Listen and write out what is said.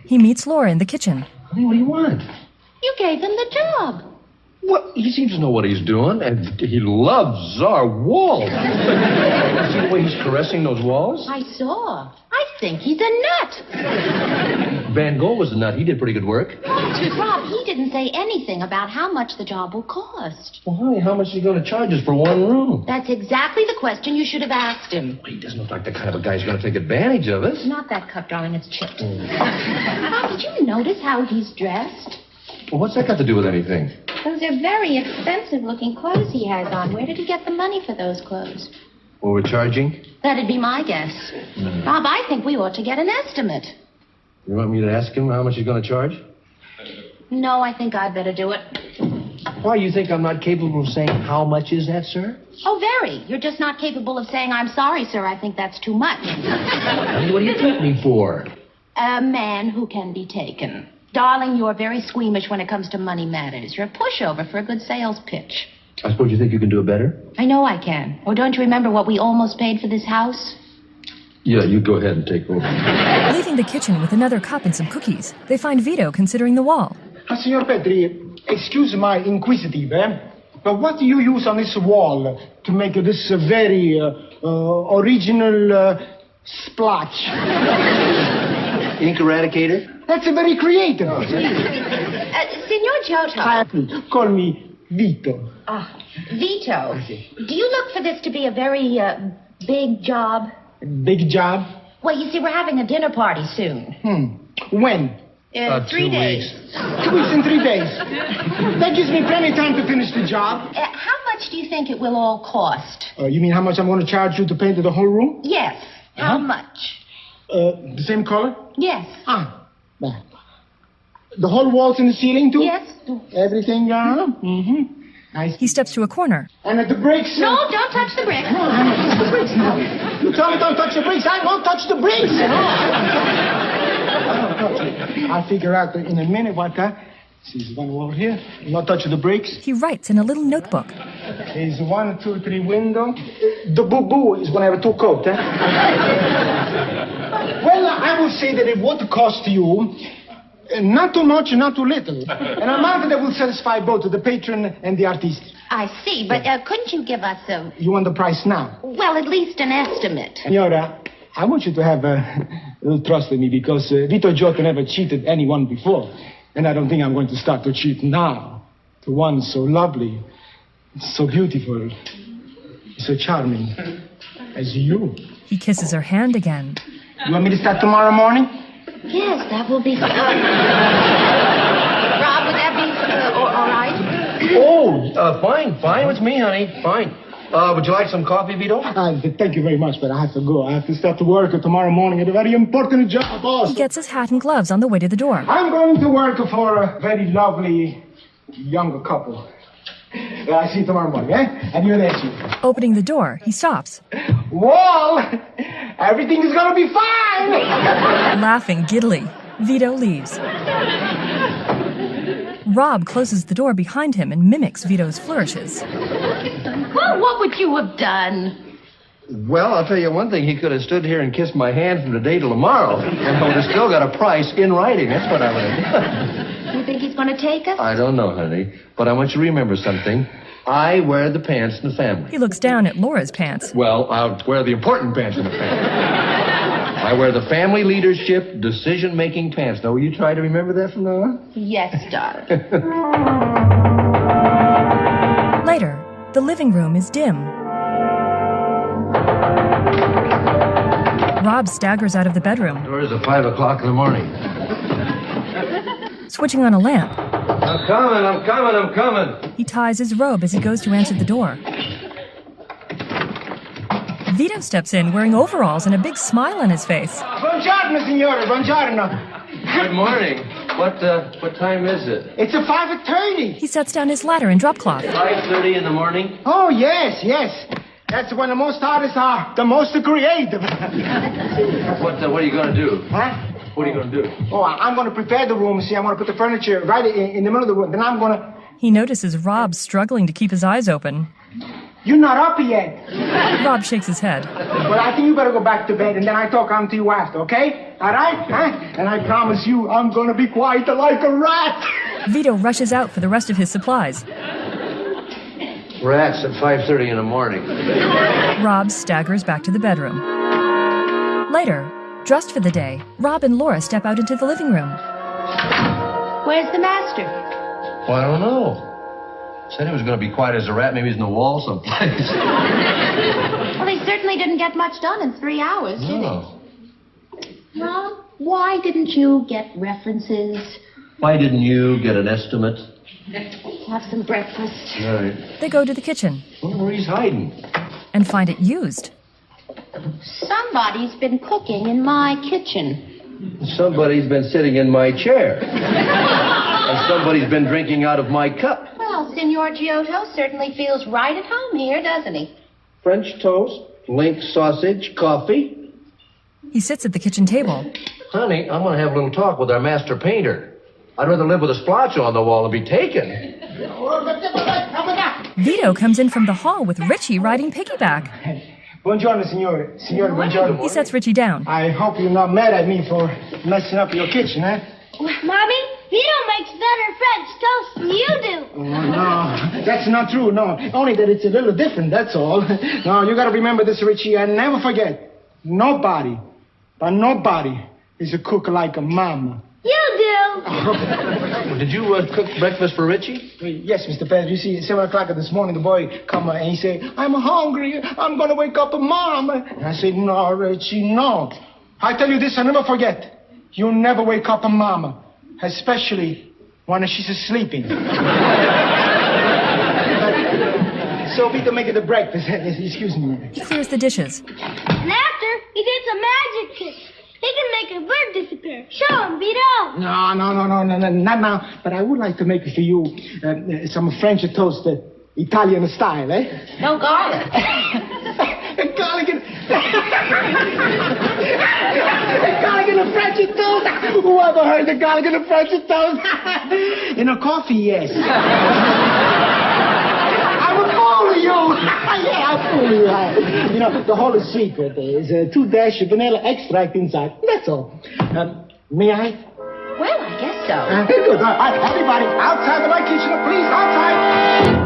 He meets Laura in the kitchen. Honey, what do you want? You gave him the job. What? He seems to know what he's doing, and he loves our walls. See the way he's caressing those walls? I saw. I think he's a nut. Van Gogh was a nut. He did pretty good work. Rob, he didn't say anything about how much the job will cost. Well, honey, how much is he going to charge us for one room? That's exactly the question you should have asked him. He doesn't look like the kind of a guy who's going to take advantage of us. Not that cup, darling. It's chipped. Rob, did you notice how he's dressed? Well, what's that got to do with anything? Those are very expensive-looking clothes he has on. Where did he get the money for those clothes? Well, we're charging? That'd be my guess. Rob, I think we ought to get an estimate. You want me to ask him how much he's going to charge? No, I think I'd better do it. Why, you think I'm not capable of saying how much is that, sir? Oh, very. You're just not capable of saying, I'm sorry, sir, I think that's too much. What do you take me for? A man who can be taken. Darling, you're very squeamish when it comes to money matters. You're a pushover for a good sales pitch. I suppose you think you can do it better? I know I can. Oh, don't you remember what we almost paid for this house? Yeah, you go ahead and take over. Leaving the kitchen with another cup and some cookies, they find Vito considering the wall. Signor Petrie, excuse my inquisitive, but what do you use on this wall to make this very original splotch? Ink eradicator? That's very creative. Signor Giotto. Happy. Call me Vito. Vito, do you look for this to be a very big job? Big job? Well, you see, we're having a dinner party soon. When? 3 days. 2 weeks and 3 days. That gives me plenty of time to finish the job. How much do you think it will all cost? You mean how much I'm going to charge you to paint the whole room? Yes. How much? The same color? Yes. Well, the whole walls and the ceiling, too? Yes. Everything, I see. He steps to a corner. And at the bricks... No, don't touch the bricks. No, I'm not touching the bricks now. You tell me don't touch the bricks, I won't touch the bricks. I don't touch it. I'll figure out in a minute what that... There's one over here. Not touch the bricks. He writes in a little notebook. There's 1, 2, 3 window. The boo-boo is when I have a 2 coat, Well, I would say that it would cost you not too much, not too little. An amount that will satisfy both the patron and the artist. I see, but couldn't you give us a... You want the price now? Well, at least an estimate. Signora, I want you to have a little trust in me because Vito Giotto never cheated anyone before. And I don't think I'm going to start to cheat now. To one so lovely, so beautiful, so charming as you. He kisses her hand again. You want me to start tomorrow morning? Yes, that will be fine. Rob, would that be all right? Fine with me, honey. Fine. Would you like some coffee, Vito? Thank you very much, but I have to go. I have to start to work tomorrow morning at a very important job, boss. He gets his hat and gloves on the way to the door. I'm going to work for a very lovely young couple. I see you tomorrow morning, Arrivederci. Opening the door, he stops. Well, everything is going to be fine. Laughing giddily, Vito leaves. Rob closes the door behind him and mimics Vito's flourishes. Well, what would you have done? Well, I'll tell you one thing. He could have stood here and kissed my hand from today till tomorrow, and I would have still got a price in writing. That's what I would have done. You think he's going to take us? I don't know, honey, but I want you to remember something. I wear the pants in the family. He looks down at Laura's pants. Well, I'll wear the important pants in the family. I wear the family leadership, decision-making pants. Now, will you try to remember that from now on? Yes, darling. Later, the living room is dim. Rob staggers out of the bedroom. Doors at 5 o'clock in the morning. Switching on a lamp, I'm coming. he ties his robe as he goes to answer the door. Vito steps in wearing overalls and a big smile on his face. Buongiorno, signore, buongiorno. Good morning. What time is it? It's a 5:30. He sets down his ladder and drop cloth. 5:30 in the morning? Oh, yes. That's when the most artists are the most creative. What are you going to do? Huh? What are you going to do? Oh, I'm going to prepare the room. See, I'm going to put the furniture right in the middle of the room. Then I'm going to... He notices Rob struggling to keep his eyes open. You're not up yet. Rob shakes his head. Well, I think you better go back to bed, and then I talk to you after, okay? All right? Huh? And I promise you, I'm gonna be quiet like a rat. Vito rushes out for the rest of his supplies. Rats at 5:30 in the morning. Rob staggers back to the bedroom. Later, dressed for the day, Rob and Laura step out into the living room. Where's the master? Well, I don't know. Said he was going to be quiet as a rat. Maybe he's in the wall someplace. Well, he certainly didn't get much done in 3 hours, did he? Rob, why didn't you get references? Why didn't you get an estimate? Have some breakfast. All right. They go to the kitchen Wonder where he's hiding. and find it used. Somebody's been cooking in my kitchen. Somebody's been sitting in my chair. And somebody's been drinking out of my cup. Well, Signor Giotto certainly feels right at home here, doesn't he? French toast, link sausage, coffee. He sits at the kitchen table. Honey, I'm going to have a little talk with our master painter. I'd rather live with a splotch on the wall and be taken. Vito comes in from the hall with Richie riding piggyback. Buongiorno, signore. Signore, buongiorno. He sets Richie down. I hope you're not mad at me for messing up your kitchen, eh? Mommy, Vito makes better French toast than you do. Oh, no, that's not true, no. Only that it's a little different, that's all. No, you gotta remember this, Richie, and never forget. Nobody, but nobody is a cook like a mama. You do. Did you cook breakfast for Richie? Yes, Mr. Petrie. You see, at 7 o'clock this morning, the boy come and he say, I'm hungry. I'm going to wake up a mom. And I said, no, Richie, no. I tell you this, I never forget. You never wake up a mama, especially when she's sleeping. So Vito make the breakfast. Excuse me. He clears the dishes. And after, he gets a magic trick. He can make a bird disappear. Show him, Vito. No, not now. But I would like to make for you some French toast, Italian style, eh? No garlic. Garlic and... garlic and a French toast. Who ever heard the garlic and a French toast? In a coffee, yes. I will fool you. Yeah, I'll fool you. You know, the whole secret is 2 dash of vanilla extract inside. That's all. May I? Well, I guess so. Good. All right, everybody, outside of my kitchen, please, outside.